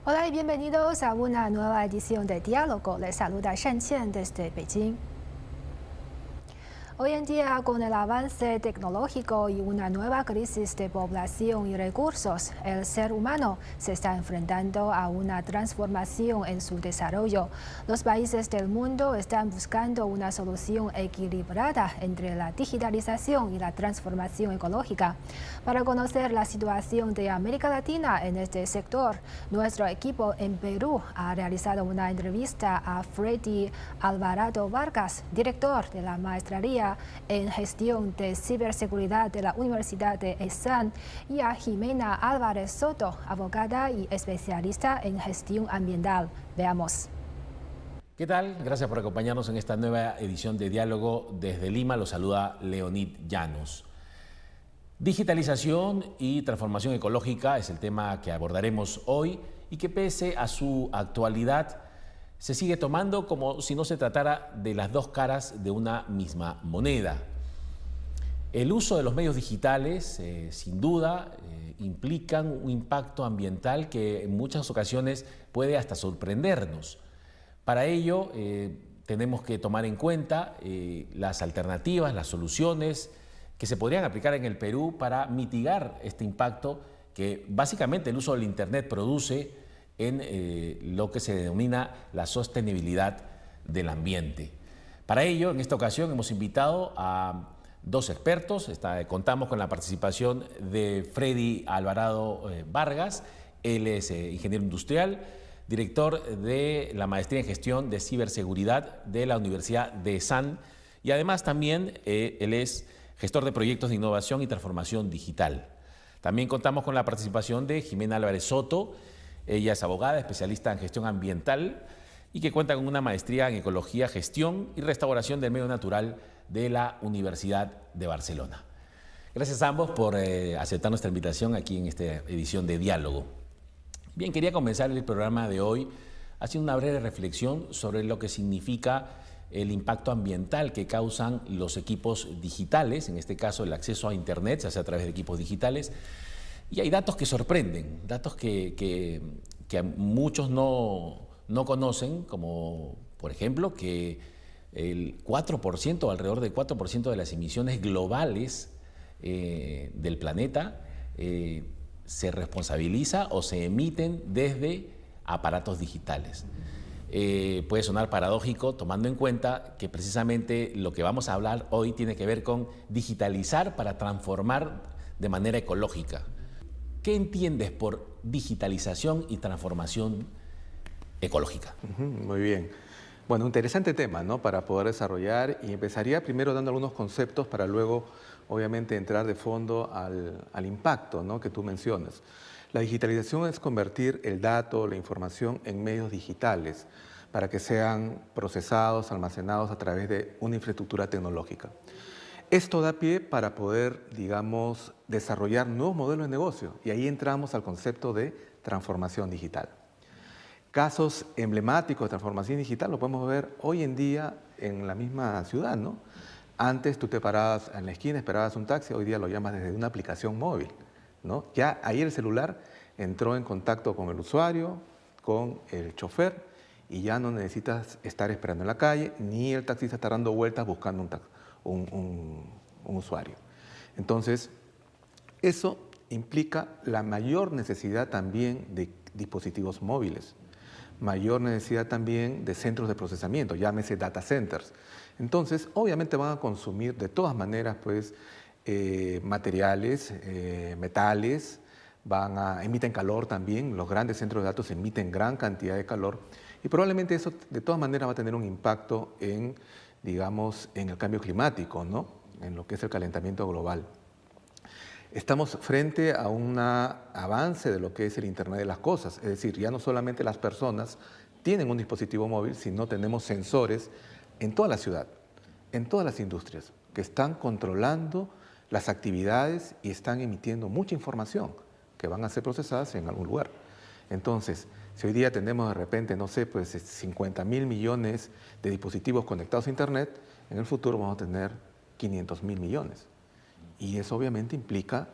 Hola y bienvenidos a una nueva edición de Diálogo. Les saluda Shan Qian desde Beijing. Hoy en día, con el avance tecnológico y una nueva crisis de población y recursos, el ser humano se está enfrentando a una transformación en su desarrollo. Los países del mundo están buscando una solución equilibrada entre la digitalización y la transformación ecológica. Para conocer la situación de América Latina en este sector, nuestro equipo en Perú ha realizado una entrevista a Freddy Alvarado Vargas, director de la maestría en Gestión de Ciberseguridad de la Universidad de ESAN, y a Jimena Álvarez Soto, abogada y especialista en gestión ambiental. Veamos. ¿Qué tal? Gracias por acompañarnos en esta nueva edición de Diálogo. Desde Lima los saluda Leonid Llanos. Digitalización y transformación ecológica es el tema que abordaremos hoy y que, pese a su actualidad, se sigue tomando como si no se tratara de las dos caras de una misma moneda. El uso de los medios digitales, sin duda, implican un impacto ambiental que en muchas ocasiones puede hasta sorprendernos. Para ello, tenemos que tomar en cuenta las alternativas, las soluciones que se podrían aplicar en el Perú para mitigar este impacto que básicamente el uso del Internet produce en lo que se denomina la sostenibilidad del ambiente. Para ello, en esta ocasión hemos invitado a dos expertos. Contamos con la participación de Freddy Alvarado Vargas. Él es ingeniero industrial, director de la maestría en gestión de ciberseguridad de la Universidad de ESAN, y además también él es gestor de proyectos de innovación y transformación digital. También contamos con la participación de Jimena Álvarez Soto. Ella es abogada, especialista en gestión ambiental y que cuenta con una maestría en ecología, gestión y restauración del medio natural de la Universidad de Barcelona. Gracias a ambos por aceptar nuestra invitación aquí en esta edición de Diálogo. Bien, quería comenzar el programa de hoy haciendo una breve reflexión sobre lo que significa el impacto ambiental que causan los equipos digitales, en este caso el acceso a Internet, se hace a través de equipos digitales. Y hay datos que sorprenden, datos que muchos no conocen, como por ejemplo que el 4%, alrededor del 4% de las emisiones globales del planeta se responsabiliza o se emiten desde aparatos digitales. Puede sonar paradójico tomando en cuenta que precisamente lo que vamos a hablar hoy tiene que ver con digitalizar para transformar de manera ecológica. ¿Qué entiendes por digitalización y transformación ecológica? Muy bien. Bueno, interesante tema, ¿no?, para poder desarrollar, y empezaría primero dando algunos conceptos para luego, obviamente, entrar de fondo al impacto, ¿no?, que tú mencionas. La digitalización es convertir el dato, la información en medios digitales para que sean procesados, almacenados a través de una infraestructura tecnológica. Esto da pie para poder, digamos, desarrollar nuevos modelos de negocio, y ahí entramos al concepto de transformación digital. Casos emblemáticos de transformación digital lo podemos ver hoy en día en la misma ciudad, ¿no? Antes tú te parabas en la esquina, esperabas un taxi, hoy día lo llamas desde una aplicación móvil, ¿no? Ya ahí el celular entró en contacto con el usuario, con el chofer, y ya no necesitas estar esperando en la calle, ni el taxista está dando vueltas buscando un usuario. Entonces, eso implica la mayor necesidad también de dispositivos móviles, mayor necesidad también de centros de procesamiento, llámese data centers. Entonces, obviamente van a consumir de todas maneras, pues, materiales, metales, emiten calor también. Los grandes centros de datos emiten gran cantidad de calor, y probablemente eso de todas maneras va a tener un impacto en, digamos, en el cambio climático, ¿no?, en lo que es el calentamiento global. Estamos frente a un avance de lo que es el Internet de las cosas, es decir, ya no solamente las personas tienen un dispositivo móvil, sino tenemos sensores en toda la ciudad, en todas las industrias, que están controlando las actividades y están emitiendo mucha información que van a ser procesadas en algún lugar. Entonces, si hoy día tenemos de repente, no sé, pues 50.000 millones de dispositivos conectados a Internet, en el futuro vamos a tener 500.000 millones. Y eso obviamente implica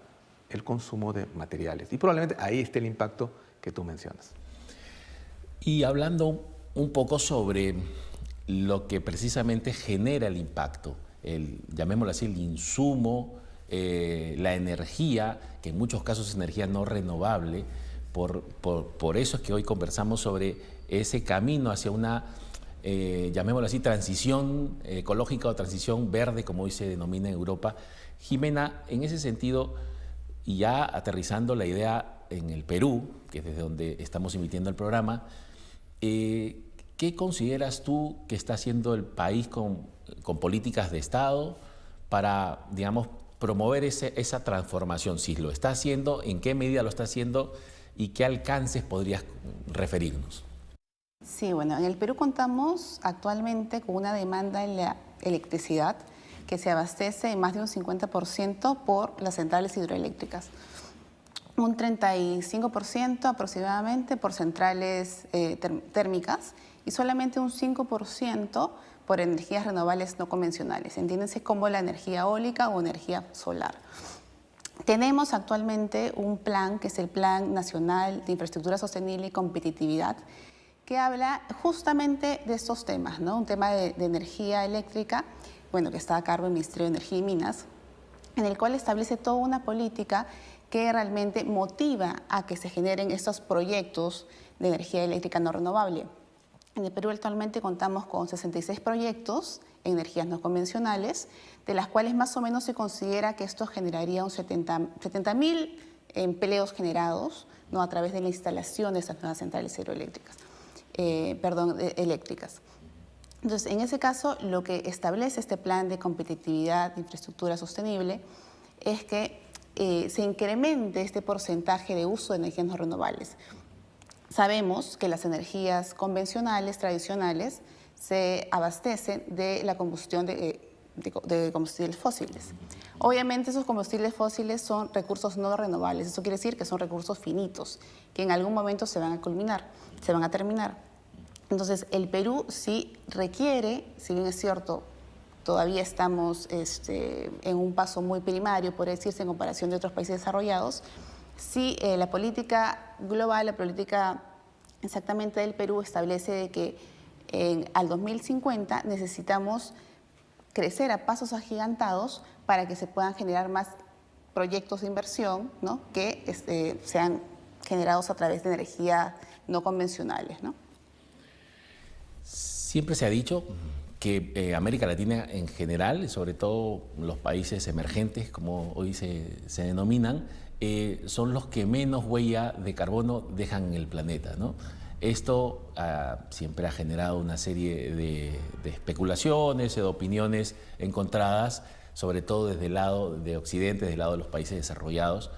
el consumo de materiales. Y probablemente ahí esté el impacto que tú mencionas. Y hablando un poco sobre lo que precisamente genera el impacto, llamémoslo así, el insumo, la energía, que en muchos casos es energía no renovable. Por eso es que hoy conversamos sobre ese camino hacia una, llamémoslo así, transición ecológica o transición verde, como hoy se denomina en Europa. Jimena, en ese sentido, y ya aterrizando la idea en el Perú, que es desde donde estamos emitiendo el programa, ¿qué consideras tú que está haciendo el país con políticas de Estado para, digamos, promover esa transformación? Si lo está haciendo, ¿en qué medida lo está haciendo y qué alcances podrías referirnos? Sí, bueno, en el Perú contamos actualmente con una demanda en la electricidad que se abastece en más de un 50% por las centrales hidroeléctricas, un 35% aproximadamente por centrales térmicas y solamente un 5% por energías renovables no convencionales, entiéndase como la energía eólica o energía solar. Tenemos actualmente un plan que es el Plan Nacional de Infraestructura Sostenible y Competitividad, que habla justamente de estos temas, ¿no? Un tema de energía eléctrica, bueno, que está a cargo del Ministerio de Energía y Minas, en el cual establece toda una política que realmente motiva a que se generen estos proyectos de energía eléctrica no renovable. En el Perú actualmente contamos con 66 proyectos en energías no convencionales, de las cuales más o menos se considera que esto generaría un 70.000 empleos generados, ¿no? A través de la instalación de estas nuevas centrales hidroeléctricas, eléctricas. Entonces, en ese caso, lo que establece este plan de competitividad de infraestructura sostenible es que se incremente este porcentaje de uso de energías no renovables. Sabemos que las energías convencionales, tradicionales, se abastecen de la combustión de combustibles fósiles. Obviamente esos combustibles fósiles son recursos no renovables, eso quiere decir que son recursos finitos, que en algún momento se van a culminar, se van a terminar. Entonces el Perú sí requiere, si bien es cierto, todavía estamos en un paso muy primario, por decirse, en comparación de otros países desarrollados, sí la política global, la política exactamente del Perú establece de que al 2050 necesitamos crecer a pasos agigantados para que se puedan generar más proyectos de inversión, ¿no? Que sean generados a través de energías no convencionales, ¿no? Siempre se ha dicho que América Latina en general, sobre todo los países emergentes, como hoy se denominan, son los que menos huella de carbono dejan en el planeta, ¿no? Esto siempre ha generado una serie de especulaciones, de opiniones encontradas, sobre todo desde el lado de Occidente, desde el lado de los países desarrollados,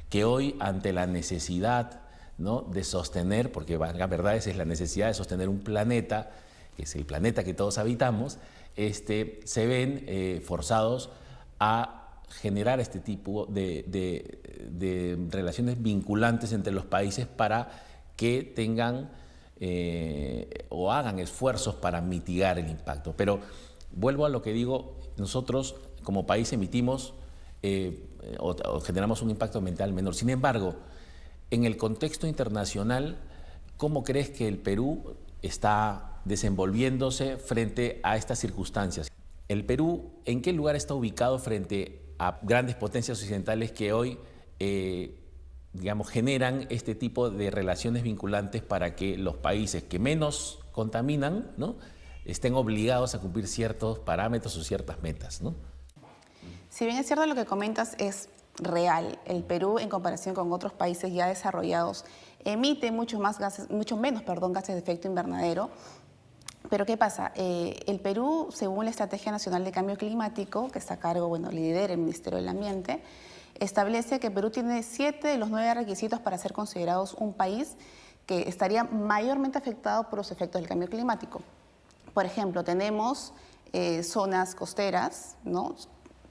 que hoy ante la necesidad, ¿no?, de sostener, porque la verdad es la necesidad de sostener un planeta, que es el planeta que todos habitamos, se ven forzados a generar este tipo de relaciones vinculantes entre los países para que tengan o hagan esfuerzos para mitigar el impacto. Pero vuelvo a lo que digo, nosotros como país emitimos o generamos un impacto ambiental menor. Sin embargo, en el contexto internacional, ¿cómo crees que el Perú está desenvolviéndose frente a estas circunstancias? ¿El Perú en qué lugar está ubicado frente a grandes potencias occidentales que hoy digamos, generan este tipo de relaciones vinculantes para que los países que menos contaminan, ¿no?, estén obligados a cumplir ciertos parámetros o ciertas metas, ¿no? Si bien es cierto lo que comentas es real, el Perú en comparación con otros países ya desarrollados emite mucho menos gases de efecto invernadero. Pero ¿qué pasa? El Perú, según la Estrategia Nacional de Cambio Climático, que está a cargo, bueno, lidera el Ministerio del Ambiente, establece que Perú tiene 7 de los 9 requisitos para ser considerados un país que estaría mayormente afectado por los efectos del cambio climático. Por ejemplo, tenemos zonas costeras, ¿no?,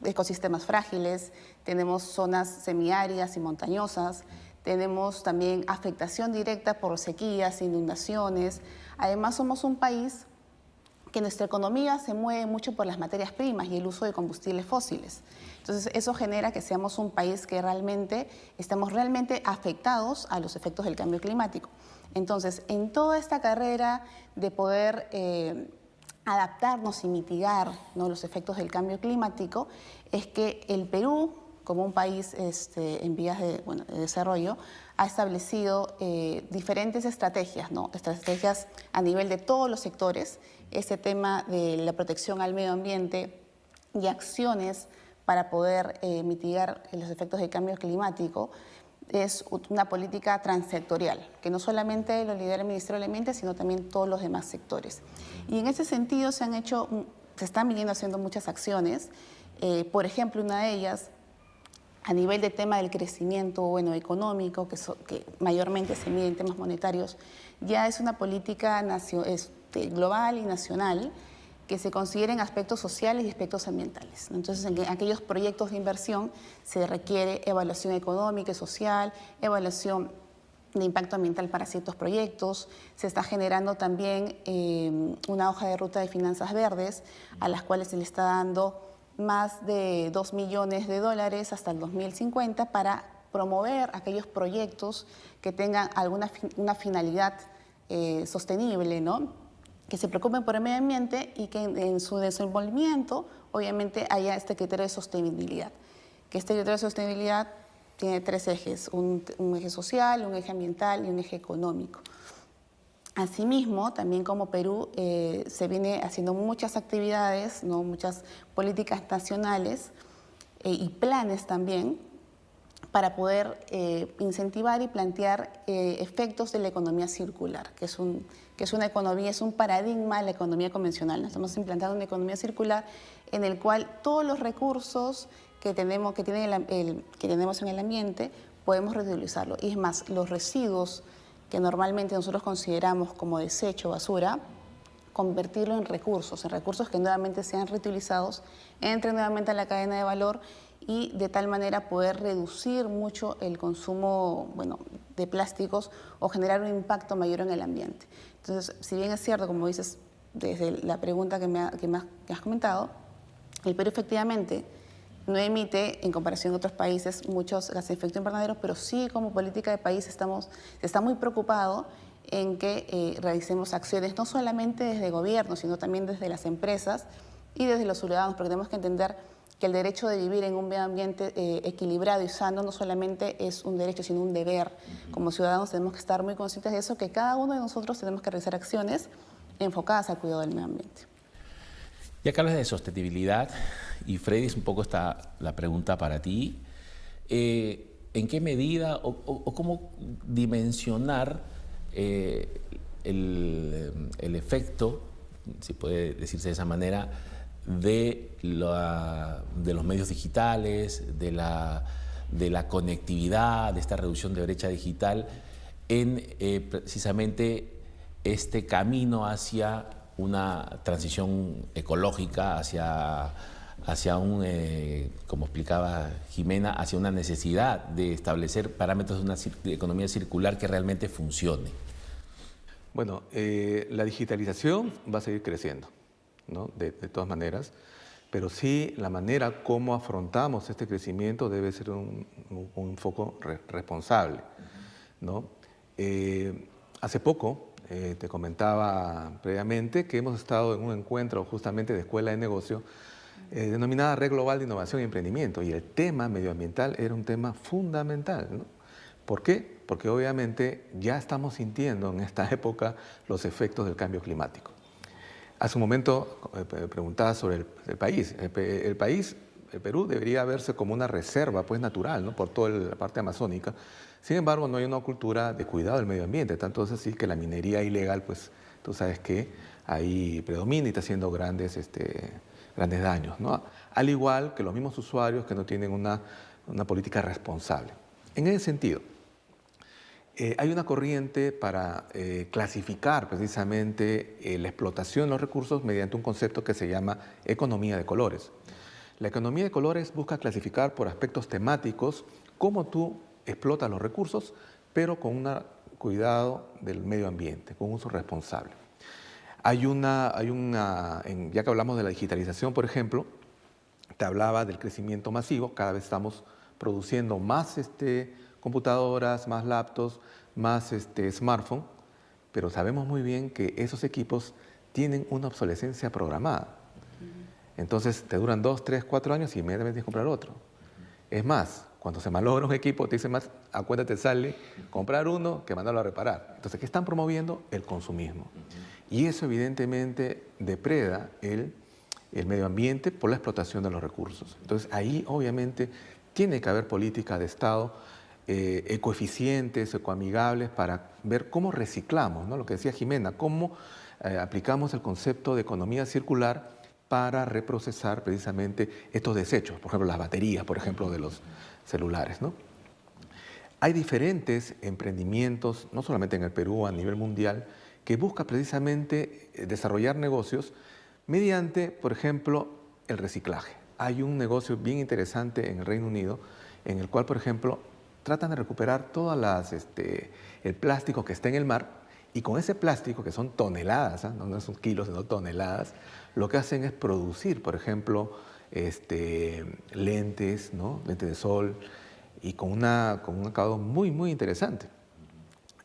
ecosistemas frágiles, tenemos zonas semiáridas y montañosas, tenemos también afectación directa por sequías, inundaciones. Además, somos un país que nuestra economía se mueve mucho por las materias primas y el uso de combustibles fósiles. Entonces, eso genera que seamos un país que estamos realmente afectados a los efectos del cambio climático. Entonces, en toda esta carrera de poder adaptarnos y mitigar, ¿no?, los efectos del cambio climático, es que el Perú, como un país en vías de desarrollo, ha establecido diferentes estrategias, ¿no?, estrategias a nivel de todos los sectores. Este tema de la protección al medio ambiente y acciones para poder mitigar los efectos del cambio climático es una política transsectorial, que no solamente lo lidera el Ministerio del Ambiente, sino también todos los demás sectores. Y en ese sentido se están viniendo haciendo muchas acciones. Por ejemplo, una de ellas, a nivel del tema del crecimiento económico, que mayormente se mide en temas monetarios, ya es una política global y nacional que se consideren aspectos sociales y aspectos ambientales. Entonces, en aquellos proyectos de inversión se requiere evaluación económica y social, evaluación de impacto ambiental para ciertos proyectos. Se está generando también una hoja de ruta de finanzas verdes, a las cuales se le está dando más de $2 millones hasta el 2050 para promover aquellos proyectos que tengan una finalidad sostenible, ¿no?, que se preocupen por el medio ambiente y que en su desenvolvimiento, obviamente, haya este criterio de sostenibilidad. Que este criterio de sostenibilidad tiene 3 ejes, un eje social, un eje ambiental y un eje económico. Asimismo, también como Perú, se viene haciendo muchas actividades, ¿no?, muchas políticas nacionales y planes también para poder incentivar y plantear efectos de la economía circular, que es una economía, es un paradigma de la economía convencional. Estamos implantando una economía circular en el cual todos los recursos que tenemos en el ambiente podemos reutilizarlo. Y es más, los residuos que normalmente nosotros consideramos como desecho, basura, convertirlo en recursos que nuevamente sean reutilizados, entren nuevamente a la cadena de valor y de tal manera poder reducir mucho el consumo de plásticos o generar un impacto mayor en el ambiente. Entonces, si bien es cierto, como dices, desde la pregunta que me has comentado, el Perú efectivamente no emite, en comparación con otros países, muchos gases de efecto invernadero, pero sí como política de país está muy preocupado en que realicemos acciones no solamente desde el gobierno, sino también desde las empresas y desde los ciudadanos, porque tenemos que entender que el derecho de vivir en un medio ambiente equilibrado y sano no solamente es un derecho, sino un deber. Como ciudadanos tenemos que estar muy conscientes de eso, que cada uno de nosotros tenemos que realizar acciones enfocadas al cuidado del medio ambiente. Ya que hablas de sostenibilidad, y Freddy, es un poco la pregunta para ti, ¿en qué medida o cómo dimensionar el efecto, si puede decirse de esa manera, de los medios digitales, de la conectividad, de esta reducción de brecha digital en precisamente este camino hacia una transición ecológica, hacia como explicaba Jimena, hacia una necesidad de establecer parámetros de una economía circular que realmente funcione? Bueno, la digitalización va a seguir creciendo, ¿no?, de todas maneras, pero sí la manera como afrontamos este crecimiento debe ser un foco responsable, ¿no? Hace poco te comentaba previamente que hemos estado en un encuentro justamente de Escuela de Negocio denominada Red Global de Innovación y Emprendimiento, y el tema medioambiental era un tema fundamental, ¿no? ¿Por qué? Porque obviamente ya estamos sintiendo en esta época los efectos del cambio climático. Hace un momento preguntaba sobre el país. El Perú, debería verse como una reserva natural, ¿no?, por toda la parte amazónica. Sin embargo, no hay una cultura de cuidado del medio ambiente, tanto es así que la minería ilegal, pues tú sabes que ahí predomina y está haciendo grandes daños, ¿no? Al igual que los mismos usuarios que no tienen una política responsable. En ese sentido, hay una corriente para clasificar precisamente la explotación de los recursos mediante un concepto que se llama economía de colores. La economía de colores busca clasificar por aspectos temáticos cómo tú explotas los recursos, pero con un cuidado del medio ambiente, con uso responsable. Ya que hablamos de la digitalización, por ejemplo, te hablaba del crecimiento masivo. Cada vez estamos produciendo más computadoras, más laptops, más smartphones, pero sabemos muy bien que esos equipos tienen una obsolescencia programada. Entonces te duran 2, 3, 4 años y inmediatamente tienes que comprar otro. Es más, cuando se malogra un equipo, te dicen más, a cuenta te sale comprar uno que mandarlo a reparar. Entonces, ¿qué están promoviendo? El consumismo. Y eso evidentemente depreda el medio ambiente por la explotación de los recursos. Entonces, ahí obviamente tiene que haber políticas de Estado ecoeficientes, ecoamigables, para ver cómo reciclamos, ¿no? Lo que decía Jimena, cómo aplicamos el concepto de economía circular para reprocesar precisamente estos desechos, por ejemplo, las baterías, por ejemplo, de los celulares, ¿no? Hay diferentes emprendimientos, no solamente en el Perú, a nivel mundial, que buscan precisamente desarrollar negocios mediante, por ejemplo, el reciclaje. Hay un negocio bien interesante en el Reino Unido, en el cual, por ejemplo, tratan de recuperar todas el plástico que está en el mar, y con ese plástico, que son toneladas, no son kilos, sino toneladas, lo que hacen es producir, por ejemplo, lentes, ¿no? Lentes de sol, y con un acabado muy, muy interesante.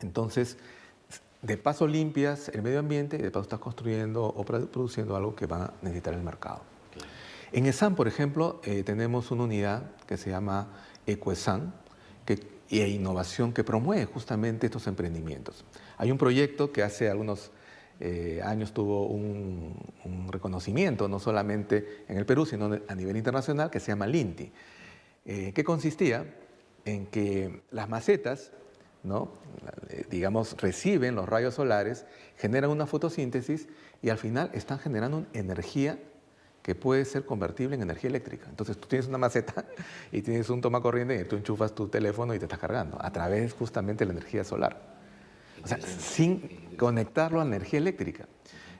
Entonces, de paso limpias el medio ambiente y de paso estás construyendo o produciendo algo que va a necesitar el mercado. Claro. En ESAN, por ejemplo, tenemos una unidad que se llama EcoESAN, y innovación que promueve justamente estos emprendimientos. Hay un proyecto que hace algunos años tuvo un reconocimiento, no solamente en el Perú, sino a nivel internacional, que se llama LINTI, que consistía en que las macetas, ¿no? Digamos, reciben los rayos solares, generan una fotosíntesis y al final están generando energía que puede ser convertible en energía eléctrica. Entonces tú tienes una maceta y tienes un tomacorriente y tú enchufas tu teléfono y te estás cargando a través justamente de la energía solar. O sea, sin conectarlo a la energía eléctrica.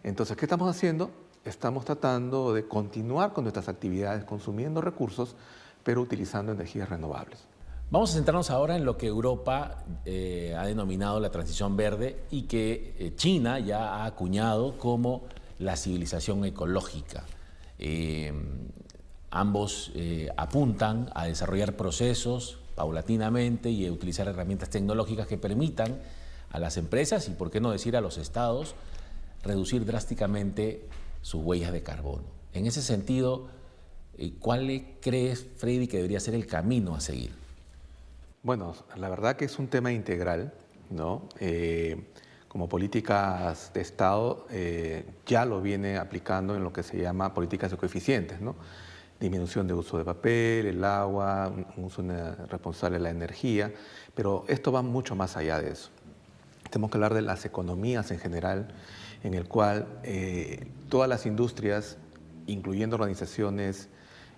Entonces, ¿qué estamos haciendo? Estamos tratando de continuar con nuestras actividades consumiendo recursos, pero utilizando energías renovables. Vamos a centrarnos ahora en lo que Europa ha denominado la transición verde y que China ya ha acuñado como la civilización ecológica. Ambos apuntan a desarrollar procesos paulatinamente y a utilizar herramientas tecnológicas que permitan a las empresas y, por qué no decir, a los estados, reducir drásticamente sus huellas de carbono. En ese sentido, ¿cuál crees, Freddy, que debería ser el camino a seguir? Bueno, la verdad que es un tema integral, ¿no? Como políticas de Estado ya lo viene aplicando en lo que se llama políticas ecoeficientes, ¿no? Disminución de uso de papel, el agua, un uso responsable de la energía, pero esto va mucho más allá de eso. Tenemos que hablar de las economías en general, en el cual todas las industrias, incluyendo organizaciones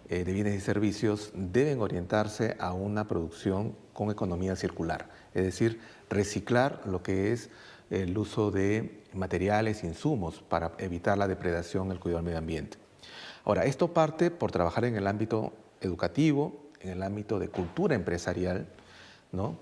de bienes y servicios, deben orientarse a una producción con economía circular, es decir, reciclar lo que es el uso de materiales, insumos, para evitar la depredación, el cuidado del medio ambiente. Ahora, esto parte por trabajar en el ámbito educativo, en el ámbito de cultura empresarial, ¿no?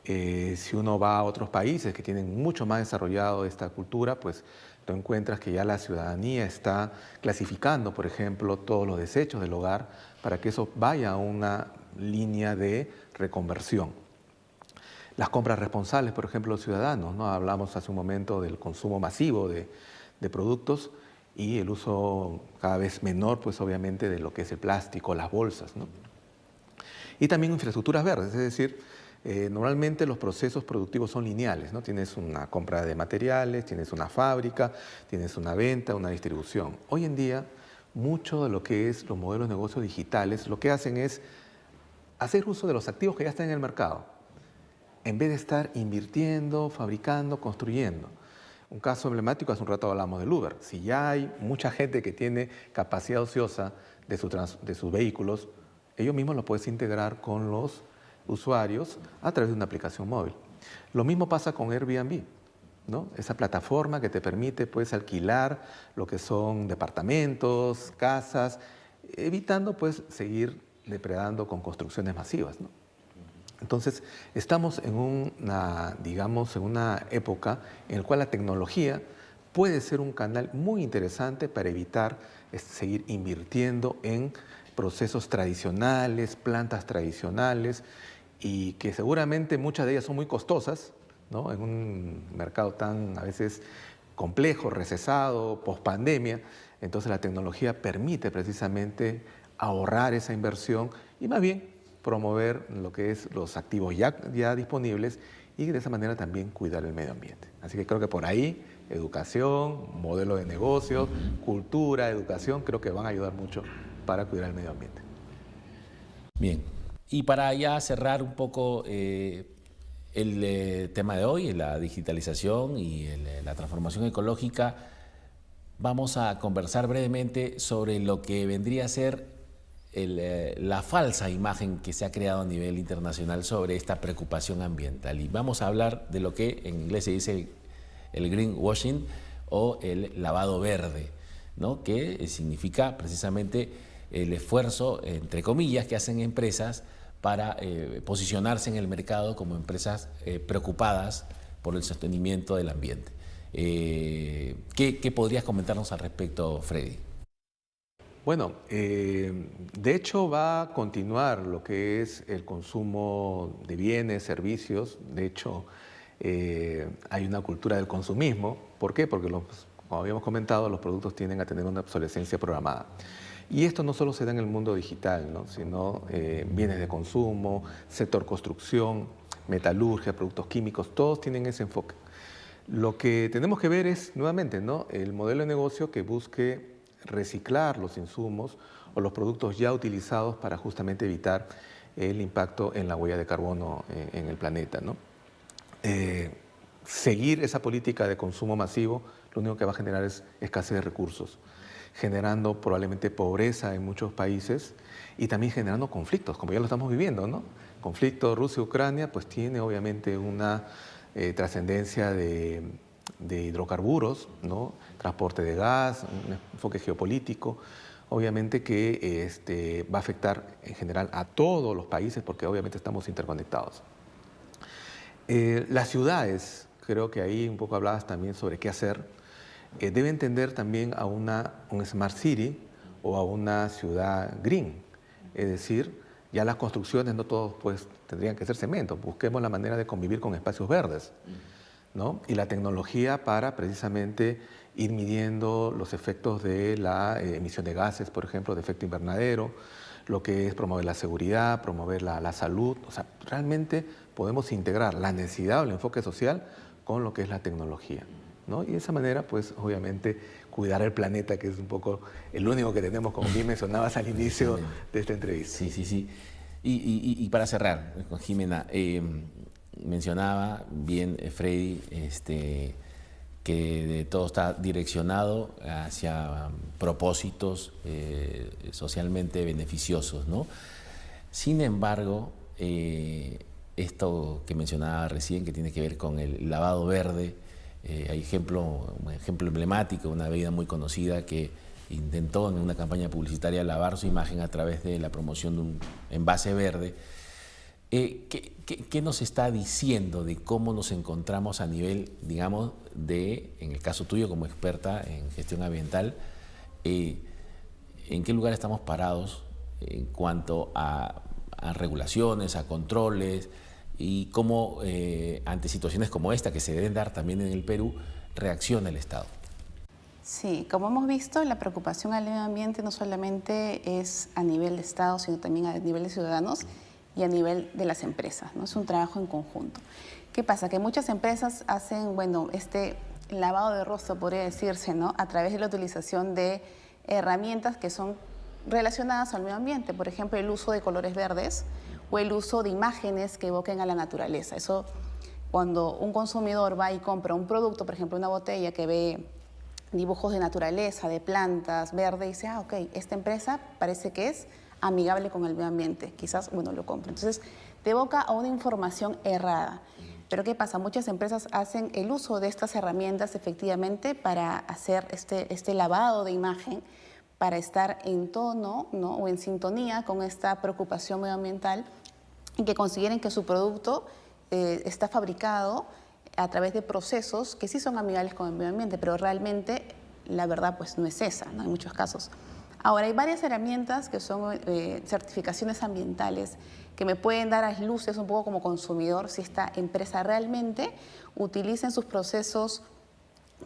Si uno va a otros países que tienen mucho más desarrollado esta cultura, pues tú encuentras que ya la ciudadanía está clasificando, por ejemplo, todos los desechos del hogar para que eso vaya a una línea de reconversión. Las compras responsables, por ejemplo, los ciudadanos, ¿no? Hablamos hace un momento del consumo masivo de productos y el uso cada vez menor, pues obviamente, de lo que es el plástico, las bolsas, ¿no? Y también infraestructuras verdes, es decir, normalmente los procesos productivos son lineales, ¿no? Tienes una compra de materiales, tienes una fábrica, tienes una venta, una distribución. Hoy en día, mucho de lo que es los modelos de negocios digitales, lo que hacen es hacer uso de los activos que ya están en el mercado, en vez de estar invirtiendo, fabricando, construyendo. Un caso emblemático, hace un rato hablamos del Uber. Si ya hay mucha gente que tiene capacidad ociosa de sus vehículos, ellos mismos lo puedes integrar con los usuarios a través de una aplicación móvil. Lo mismo pasa con Airbnb, ¿no? Esa plataforma que te permite, pues, alquilar lo que son departamentos, casas, evitando, pues, seguir depredando con construcciones masivas, ¿no? Entonces, estamos en una época en la cual la tecnología puede ser un canal muy interesante para evitar seguir invirtiendo en procesos tradicionales, plantas tradicionales, y que seguramente muchas de ellas son muy costosas, ¿no? En un mercado tan a veces complejo, recesado, pospandemia. Entonces la tecnología permite precisamente ahorrar esa inversión y más bien promover lo que es los activos ya disponibles y de esa manera también cuidar el medio ambiente. Así que creo que por ahí educación, modelo de negocio, cultura, educación, creo que van a ayudar mucho para cuidar el medio ambiente. Bien, y para ya cerrar un poco el tema de hoy, la digitalización y la transformación ecológica, vamos a conversar brevemente sobre lo que vendría a ser la falsa imagen que se ha creado a nivel internacional sobre esta preocupación ambiental. Y vamos a hablar de lo que en inglés se dice el greenwashing o el lavado verde, ¿no? Que significa precisamente el esfuerzo, entre comillas, que hacen empresas para posicionarse en el mercado como empresas preocupadas por el sostenimiento del ambiente. ¿Qué podrías comentarnos al respecto, Freddy? Bueno, de hecho va a continuar lo que es el consumo de bienes, servicios. De hecho, hay una cultura del consumismo. ¿Por qué? Porque, como habíamos comentado, los productos tienden a tener una obsolescencia programada. Y esto no solo se da en el mundo digital, ¿no? Sino bienes de consumo, sector construcción, metalurgia, productos químicos, todos tienen ese enfoque. Lo que tenemos que ver es, nuevamente, ¿no?, el modelo de negocio que busque reciclar los insumos o los productos ya utilizados para justamente evitar el impacto en la huella de carbono en el planeta, ¿no? Seguir esa política de consumo masivo lo único que va a generar es escasez de recursos, generando probablemente pobreza en muchos países y también generando conflictos, como ya lo estamos viviendo, ¿no? Conflicto Rusia-Ucrania pues tiene obviamente una trascendencia de hidrocarburos, ¿no? Transporte de gas, un enfoque geopolítico, obviamente que va a afectar en general a todos los países porque obviamente estamos interconectados. Las ciudades, creo que ahí un poco hablabas también sobre qué hacer, deben tender también a un smart city o a una ciudad green, es decir, ya las construcciones no todos pues tendrían que ser cemento, busquemos la manera de convivir con espacios verdes, ¿no? Y la tecnología para precisamente ir midiendo los efectos de la emisión de gases, por ejemplo, de efecto invernadero, lo que es promover la seguridad, promover la salud. O sea, realmente podemos integrar la necesidad o el enfoque social con lo que es la tecnología, ¿no? Y de esa manera, pues, obviamente, cuidar el planeta, que es un poco el único que tenemos, como bien mencionabas al inicio de esta entrevista. Sí, sí, sí. Y para cerrar, Jimena, mencionaba bien Freddy que todo está direccionado hacia propósitos socialmente beneficiosos, ¿no? Sin embargo, esto que mencionaba recién, que tiene que ver con el lavado verde, hay un ejemplo emblemático, una bebida muy conocida que intentó en una campaña publicitaria lavar su imagen a través de la promoción de un envase verde. ¿Qué nos está diciendo de cómo nos encontramos a nivel, digamos, en el caso tuyo como experta en gestión ambiental, en qué lugar estamos parados en cuanto a regulaciones, a controles y cómo ante situaciones como esta que se deben dar también en el Perú, reacciona el Estado? Sí, como hemos visto, la preocupación al medio ambiente no solamente es a nivel de Estado, sino también a nivel de ciudadanos y a nivel de las empresas, ¿no? Es un trabajo en conjunto. ¿Qué pasa? Que muchas empresas hacen, bueno, este lavado de rostro, podría decirse, ¿no?, a través de la utilización de herramientas que son relacionadas al medio ambiente, por ejemplo, el uso de colores verdes o el uso de imágenes que evoquen a la naturaleza. Eso, cuando un consumidor va y compra un producto, por ejemplo, una botella que ve dibujos de naturaleza, de plantas, verde, y dice, ah, ok, esta empresa parece que es amigable con el medio ambiente, quizás, bueno, lo compre. Entonces, te evoca a una información errada. Pero ¿qué pasa? Muchas empresas hacen el uso de estas herramientas efectivamente para hacer este lavado de imagen, para estar en tono, ¿no?, o en sintonía con esta preocupación medioambiental y que consideren que su producto está fabricado a través de procesos que sí son amigables con el medio ambiente, pero realmente la verdad pues no es esa, ¿no? En muchos casos. Ahora, hay varias herramientas que son certificaciones ambientales que me pueden dar a luces un poco como consumidor si esta empresa realmente utiliza en sus procesos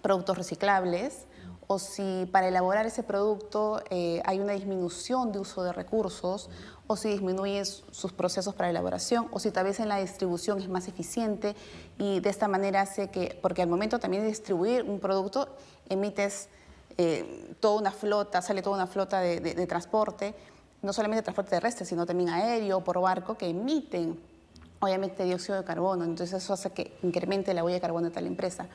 productos reciclables o si para elaborar ese producto hay una disminución de uso de recursos o si disminuye sus procesos para elaboración o si tal vez en la distribución es más eficiente y de esta manera hace que, porque al momento también de distribuir un producto emites toda una flota, sale toda una flota de transporte, no solamente transporte terrestre, sino también aéreo o por barco, que emiten, obviamente, dióxido de carbono. Entonces, eso hace que incremente la huella de carbono de tal empresa.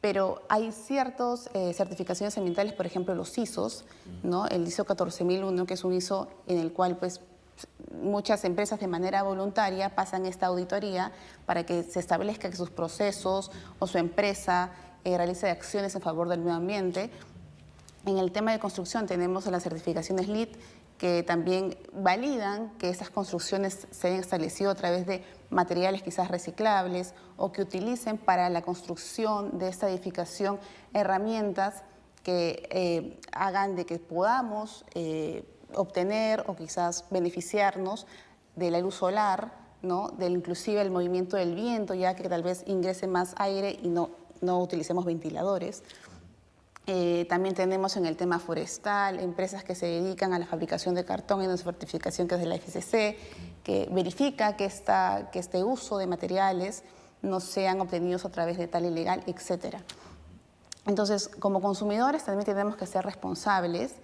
Pero hay ciertas certificaciones ambientales, por ejemplo, los ISOs, ¿no? El ISO 14001, que es un ISO en el cual, pues, muchas empresas de manera voluntaria pasan esta auditoría para que se establezca que sus procesos o su empresa realice acciones en favor del medio ambiente. En el tema de construcción tenemos las certificaciones LEED que también validan que esas construcciones se hayan establecido a través de materiales quizás reciclables o que utilicen para la construcción de esta edificación herramientas que hagan de que podamos obtener o quizás beneficiarnos de la luz solar, ¿no? Inclusive el movimiento del viento, ya que tal vez ingrese más aire y no utilicemos ventiladores. También tenemos en el tema forestal empresas que se dedican a la fabricación de cartón y una certificación que es de la FSC, que verifica que este uso de materiales no sean obtenidos a través de tal ilegal, etc. Entonces, como consumidores también tenemos que ser responsables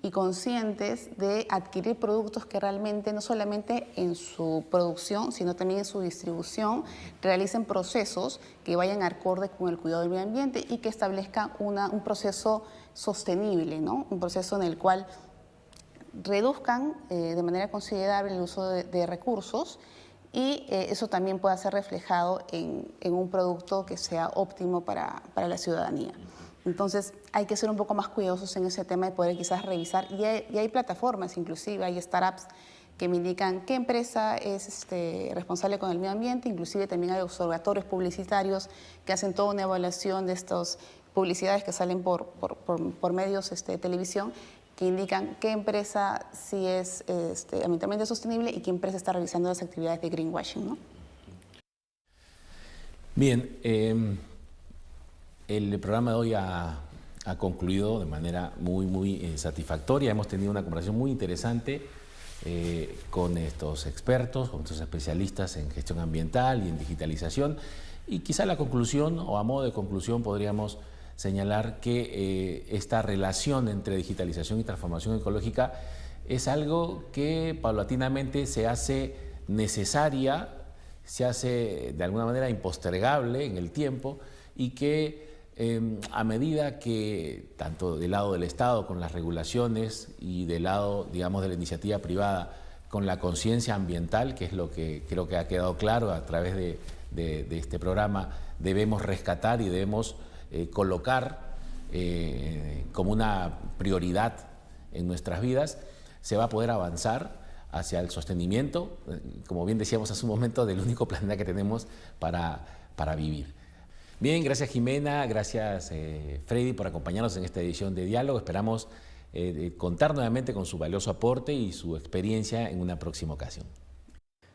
y conscientes de adquirir productos que realmente no solamente en su producción, sino también en su distribución, realicen procesos que vayan acorde con el cuidado del medio ambiente y que establezcan un proceso sostenible, ¿no? Un proceso en el cual reduzcan de manera considerable el uso de recursos y eso también pueda ser reflejado en un producto que sea óptimo para la ciudadanía. Entonces hay que ser un poco más cuidadosos en ese tema de poder quizás revisar y hay plataformas, inclusive hay startups que me indican qué empresa es responsable con el medio ambiente, inclusive también hay observatorios publicitarios que hacen toda una evaluación de estas publicidades que salen por medios de televisión que indican qué empresa sí es ambientalmente sostenible y qué empresa está realizando las actividades de greenwashing, ¿no? Bien, el programa de hoy ha concluido de manera muy satisfactoria. Hemos tenido una conversación muy interesante con estos expertos, con estos especialistas en gestión ambiental y en digitalización. Y quizá la conclusión, o a modo de conclusión, podríamos señalar que esta relación entre digitalización y transformación ecológica es algo que paulatinamente se hace necesaria, se hace de alguna manera impostergable en el tiempo y que a medida que tanto del lado del Estado con las regulaciones y del lado, digamos, de la iniciativa privada con la conciencia ambiental, que es lo que creo que ha quedado claro a través de este programa, debemos rescatar y debemos colocar como una prioridad en nuestras vidas, se va a poder avanzar hacia el sostenimiento, como bien decíamos hace un momento, del único planeta que tenemos para vivir. Bien, gracias Jimena, gracias Freddy por acompañarnos en esta edición de Diálogo. Esperamos contar nuevamente con su valioso aporte y su experiencia en una próxima ocasión.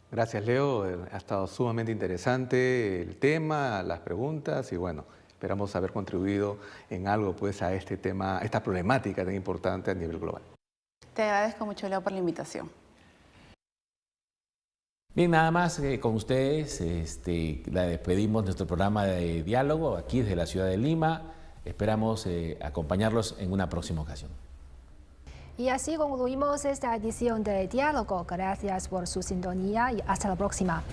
Gracias Leo, ha estado sumamente interesante el tema, las preguntas y bueno, esperamos haber contribuido en algo pues a este tema, a esta problemática tan importante a nivel global. Te agradezco mucho Leo por la invitación. Bien, nada más con ustedes, despedimos nuestro programa de diálogo aquí desde la ciudad de Lima. Esperamos acompañarlos en una próxima ocasión. Y así concluimos esta edición de Diálogo. Gracias por su sintonía y hasta la próxima.